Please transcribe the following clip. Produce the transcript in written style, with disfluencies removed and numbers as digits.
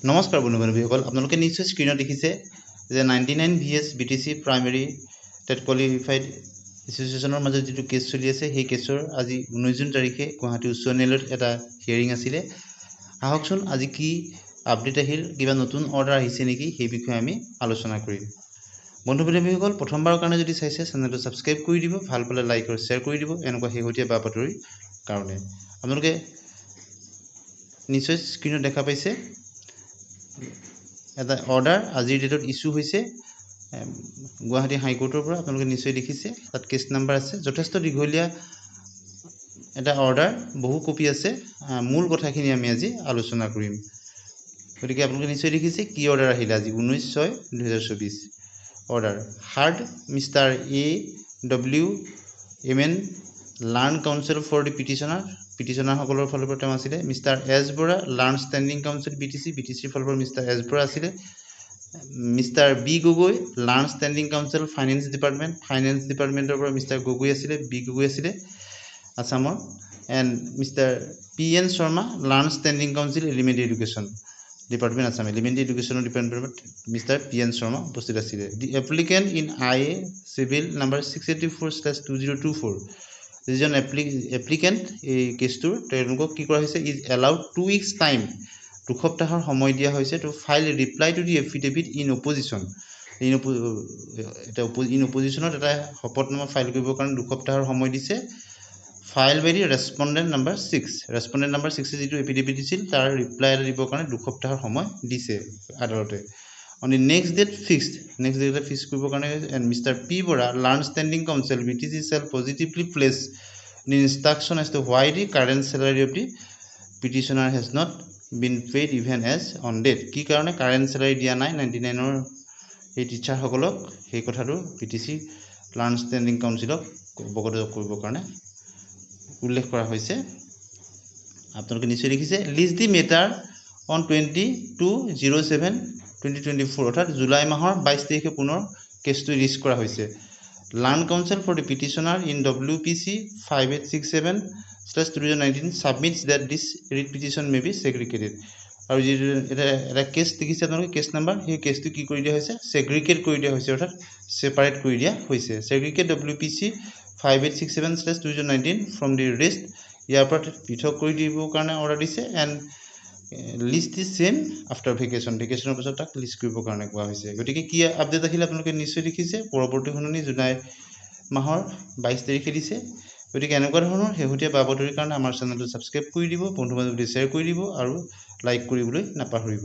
নমস্কাৰ বন্ধু-বান্ধৱীসকল, আপোনালোকে নিশ্চয় স্ক্ৰীনত দেখিছে যে 99 VS BTC primary TET qualified এছ'চিয়েশ্যনৰ মাজত যিটো কেছ চলি আছে, সেই কেছৰ আজি 19 জুন তাৰিখে গুৱাহাটী উচ্চ ন্যায়ালয়ত এটা হিয়াৰিং আছিলে। আহকচোন আজি কি আপডেট আহিল, কিবা নতুন অৰ্ডাৰ আহিছে নেকি, সেই বিষয়ে আমি আলোচনা কৰিম। বন্ধু-বান্ধৱীসকল, প্ৰথমবাৰৰ কাৰণে যদি চাইছে চেনেলটো ছাবস্ক্ৰাইব কৰি দিব, ভাল পালে লাইক আৰু শ্বেয়াৰ কৰি দিব। এনেকুৱা শেহতীয়া বা বাতৰিৰ কাৰণে আপোনালোকে নিশ্চয় স্ক্ৰীনত দেখা পাইছে এটা অৰ্ডাৰ আজিৰ ডেটত ইস্যু হৈছে গুৱাহাটী হাইকোৰ্টৰ পৰা। আপোনালোকে নিশ্চয় দেখিছে, তাত কেছ নাম্বাৰ আছে। যথেষ্ট দীঘলীয়া এটা অৰ্ডাৰ, বহু কপি আছে। মূল কথাখিনি আমি আজি আলোচনা কৰিম। গতিকে আপোনালোকে নিশ্চয় দেখিছে কি অৰ্ডাৰ আহিলে আজি 19/6/2024। Order heard mister AWMN learned counsel for the পিটিশ্যনাৰসকলৰ ফালৰ পৰা তেওঁ আছিলে। Mister S Bora learned standing counsel BTCৰ ফালৰ পৰা মিষ্টাৰ এছ বৰা আছিলে। Mister B Gogoi learned standing counsel finance ডিপাৰ্টমেণ্টৰ পৰা মিষ্টাৰ গগৈ আছিলে, বি গগৈ আছিলে আছামৰ। And mister PN Sharma learned standing counsel elementary education department Assam, elementary এডুকেশ্যনৰ ডিপাৰ্টমেণ্টত মিষ্টাৰ PN শৰ্মা উপস্থিত আছিলে। The applicant in IA civil number 684/2024, যিজন এপ্লিকেণ্ট এই কেছটোৰ, তেওঁলোকক কি কৰা হৈছে, ইজ এলাউড 2 weeks টাইম, 2 সপ্তাহৰ সময় দিয়া হৈছে to file reply to the affidavit in opposition. In অপজিশ্যনত এটা শপতনামা ফাইল কৰিবৰ কাৰণে 2 সপ্তাহৰ সময় দিছে। File by the respondent number 6, respondent number 6 যিটো এফিডেভিট দিছিল তাৰ ৰিপ্লাই এটা দিবৰ কাৰণে 2 সপ্তাহৰ সময় দিছে আদালতে। On the next date fixed কৰিবৰ কাৰণে। And mister P Bora learned standing counsel BTC shall positively place the instruction as to why the current salary of the petitioner has not been paid even as on date. কি কাৰণে current salary দিয়া নাই 99ৰ এই টিচাৰসকলক, সেই কথাটো BTC learn standing কাউন্সিলক অৱগত কৰিবৰ কাৰণে উল্লেখ কৰা হৈছে। আপোনালোকে নিশ্চয় দেখিছে। লিষ্ট দি মেটাৰ অন 22/07/2024, অৰ্থাৎ জুলাই মাহৰ 22 তাৰিখে পুনৰ কেছটো ৰিজ কৰা হৈছে। Learned counsel for the petitioner in WPC 5867/2019 submits that this writ petition may be segregated. আৰু যিটো এটা কেছ দেখিছে আপোনালোকে, কেছ নাম্বাৰ, সেই কেছটো কি কৰি দিয়া হৈছে, ছেগ্ৰিগেট কৰি দিয়া হৈছে, অৰ্থাৎ ছেপাৰেট কৰি দিয়া হৈছে। Segregate WPC 5867/2019 from the rest, ইয়াৰ পৰা পৃথক কৰি দিবৰ কাৰণে অৰ্ডাৰ দিছে। And list the same after ভেকেশ্যনৰ পিছত তাক লিষ্ট কৰিবৰ কাৰণে কোৱা হৈছে। গতিকে কি আপডেট আহিলে আপোনালোকে নিশ্চয় দেখিছে। পৰৱৰ্তী শুনানি জুলাই মাহৰ 22 তাৰিখে দিছে। গতিকে এনেকুৱা ধৰণৰ শেহতীয়া বা বাতৰিৰ কাৰণে আমাৰ চেনেলটো ছাবস্ক্ৰাইব কৰি দিব, বন্ধু বান্ধৱীলৈ শ্বেয়াৰ কৰি দিব আৰু লাইক কৰিবলৈ নাপাহৰিব।